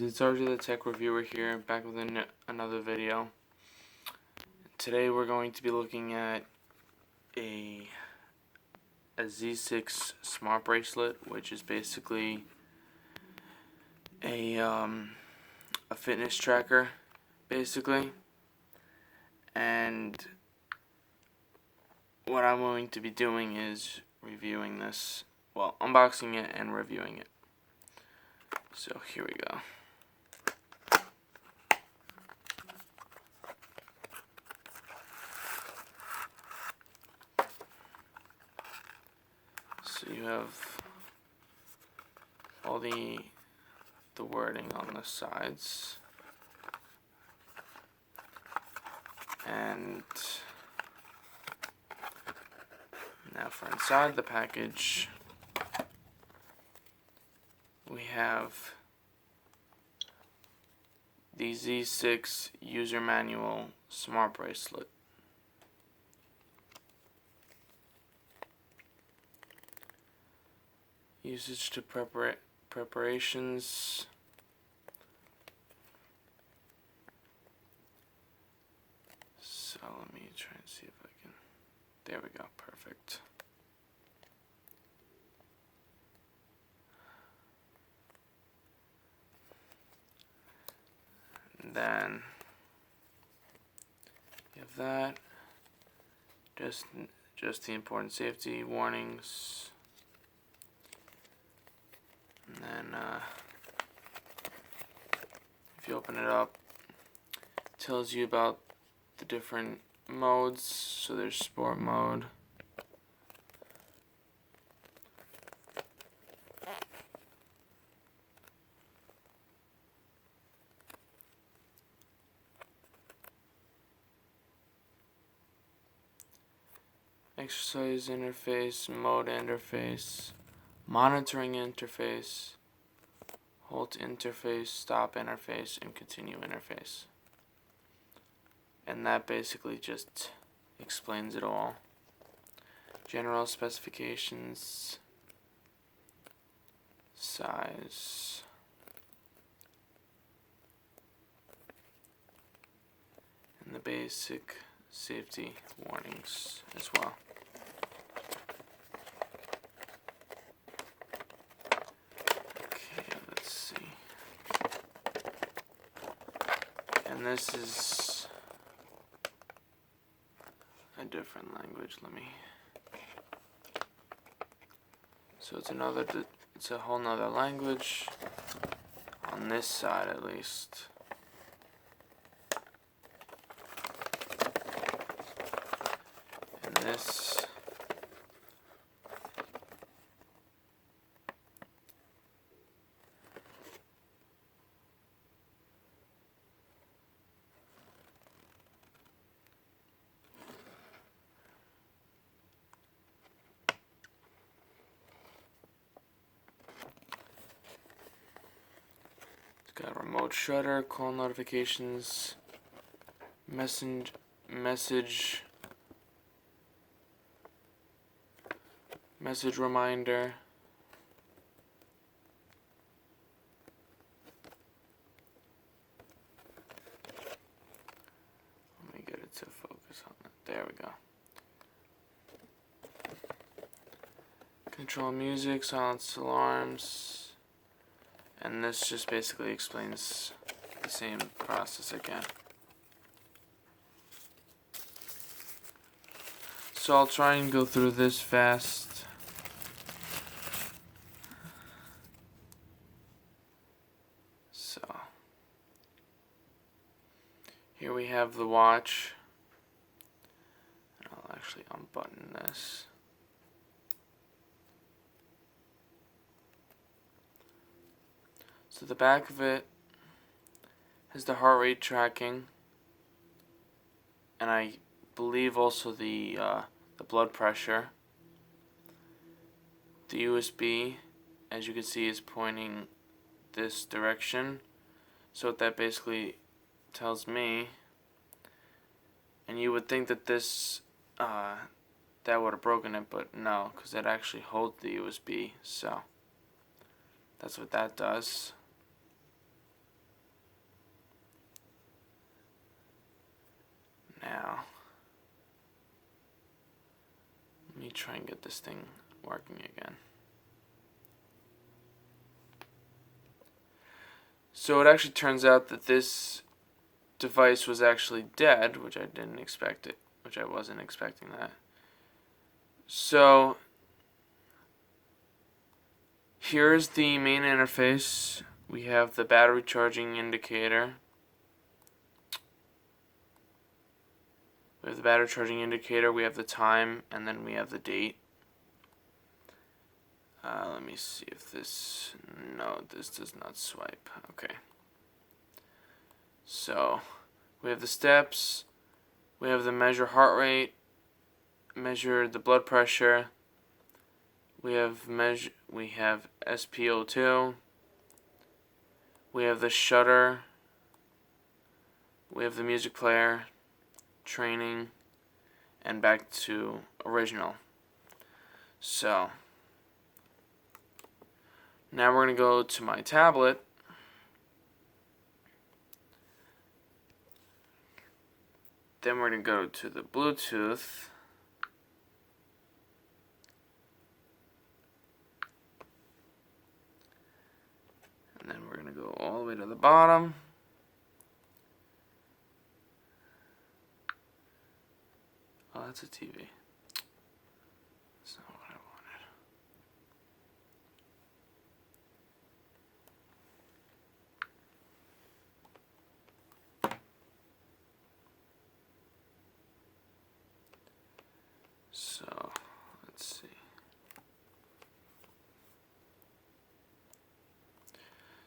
it's RJ the Tech Reviewer here, back with another video. Today we're going to be looking at a Z6 smart bracelet, which is basically a fitness tracker, basically. And what I'm going to be doing is reviewing this, well, unboxing it and reviewing it. So here we go. So you have all the wording on the sides, and now for inside the package, we have the Z6 user manual smart bracelet. Usage to preparations. So let me try and see if I can. There we go, perfect. And then you have that. Just the important safety warnings. And then if you open it up, it tells you about the different modes. So there's sport mode, exercise interface, mode interface, monitoring interface, halt interface, stop interface, and continue interface. And that basically just explains it all. General specifications, size, and the basic safety warnings as well. Okay, let's see. And this is a different language. So it's a whole nother language on this side, at least. And this got remote shutter, call notifications, message reminder, let me get it to focus on that. There we go. Control music, silence alarms. And this just basically explains the same process again. So I'll try and go through this fast. So here we have the watch. And I'll actually unbutton this. So the back of it has the heart rate tracking, and I believe also the blood pressure. The USB, as you can see, is pointing this direction. So what that basically tells me, and you would think that this that would have broken it, but no, because it actually holds the USB. So that's what that does. Now, let me try and get this thing working again. So it actually turns out that this device was actually dead, which I didn't expect it, which I wasn't expecting that. So here's the main interface. We have the battery charging indicator. We have the battery charging indicator, we have the time, and then we have the date. Let me see if this, no, this does not swipe. Okay. So, we have the steps, we have the measure heart rate, measure the blood pressure, we have SpO2, we have the shutter, we have the music player, training, and back to original. So now we're going to go to my tablet. Then we're going to go to the Bluetooth. And then we're going to go all the way to the bottom. Oh, that's a TV. That's not what I wanted. So, let's see.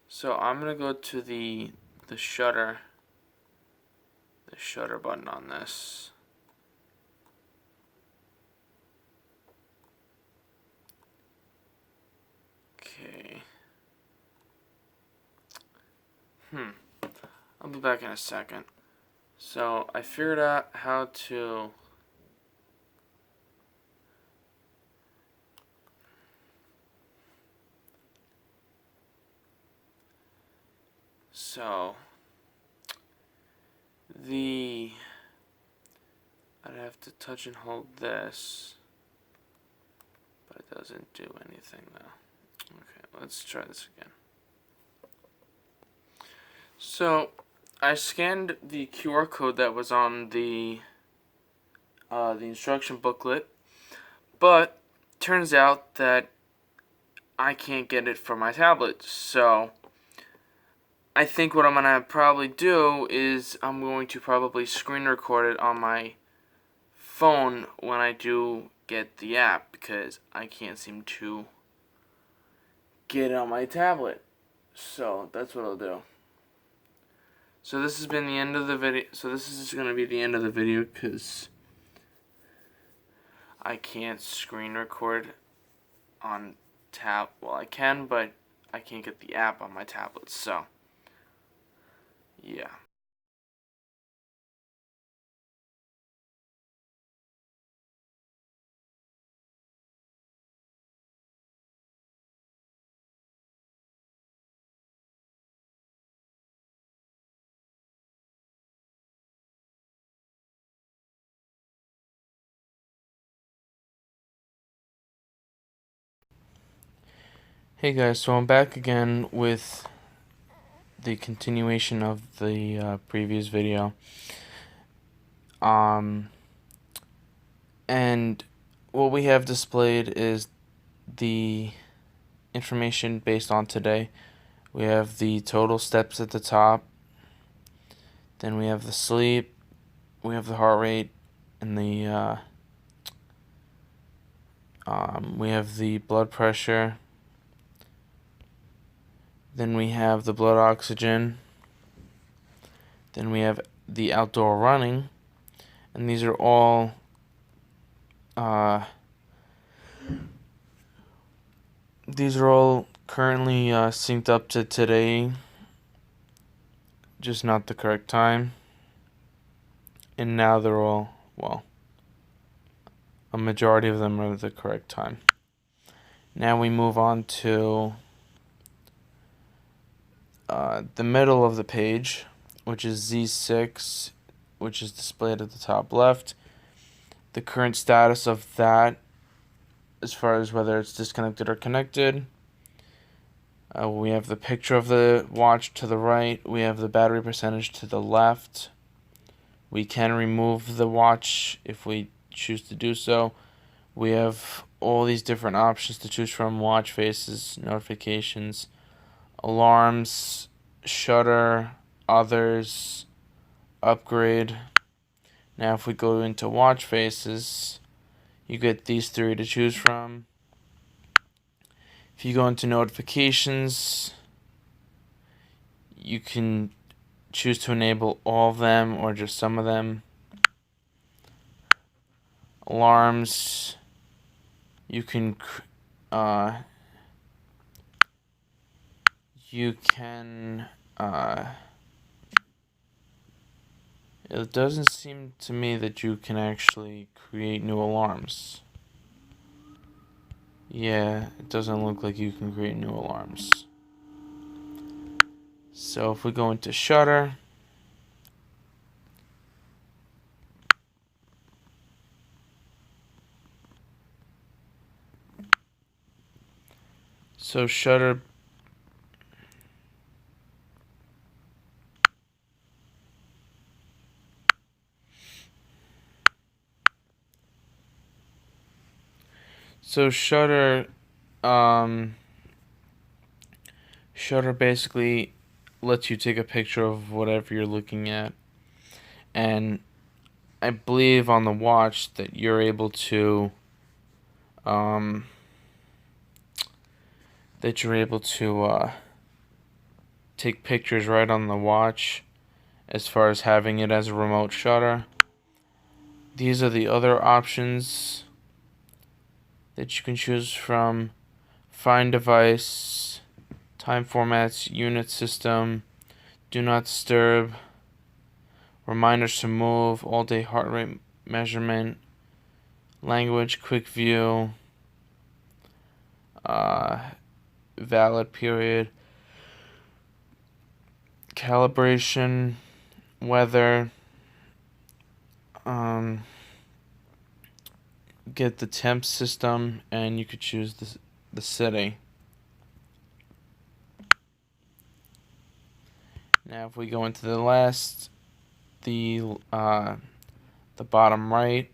So I'm going to go to the shutter button on this. Okay. I'll be back in a second. So I figured out how to I'd have to touch and hold this, but it doesn't do anything though. Okay, let's try this again. So I scanned the QR code that was on the instruction booklet, but turns out that I can't get it from my tablet. So I think what I'm going to probably do is I'm going to probably screen record it on my phone when I do get the app, because I can't seem to get it on my tablet. So that's what I'll do. So this has been the end of the video. So this is just going to be the end of the video because I can't screen record on well, I can, but I can't get the app on my tablet. So yeah. Hey guys, so I'm back again with the continuation of the previous video. And what we have displayed is the information based on today. We have the total steps at the top, then we have the sleep, we have the heart rate, and we have the blood pressure, then we have the blood oxygen, then we have the outdoor running, and these are all currently synced up to today, just not the correct time. And now they're all, well, a majority of them are the correct time. Now we move on to the middle of the page, which is Z6, which is displayed at the top left. The current status of that, as far as whether it's disconnected or connected. We have the picture of the watch to the right. We have the battery percentage to the left. We can remove the watch if we choose to do so. We have all these different options to choose from: watch faces, notifications, alarms, shutter, others, upgrade. Now if we go into watch faces, you get these three to choose from. If you go into notifications, you can choose to enable all of them or just some of them. Alarms, you can it doesn't seem to me that you can actually create new alarms. Yeah, it doesn't look like you can create new alarms. So if we go into shutter, so shutter Shutter basically lets you take a picture of whatever you're looking at, and I believe on the watch that you're able to take pictures right on the watch, as far as having it as a remote shutter. These are the other options that you can choose from: find device, time formats, unit system, do not disturb, reminders to move, all day heart rate measurement, language, quick view, valid period, calibration, weather, get the temp system, and you could choose the city. Now if we go into the bottom right,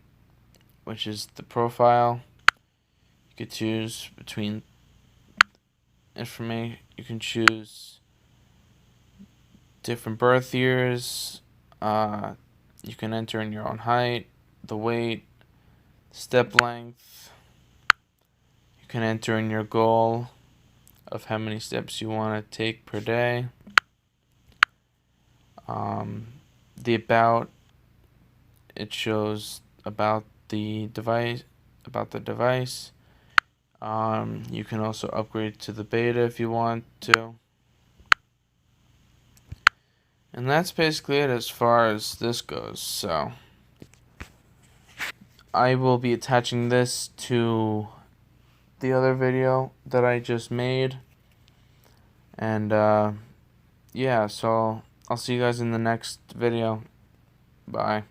which is the profile, you could choose between information. You can choose different birth years. You can enter in your own height, the weight, step length. You can enter in your goal of how many steps you want to take per day. The about, it shows about the device. You can also upgrade to the beta if you want to. And that's basically it as far as this goes. So I will be attaching this to the other video that I just made. And yeah, so I'll see you guys in the next video. Bye.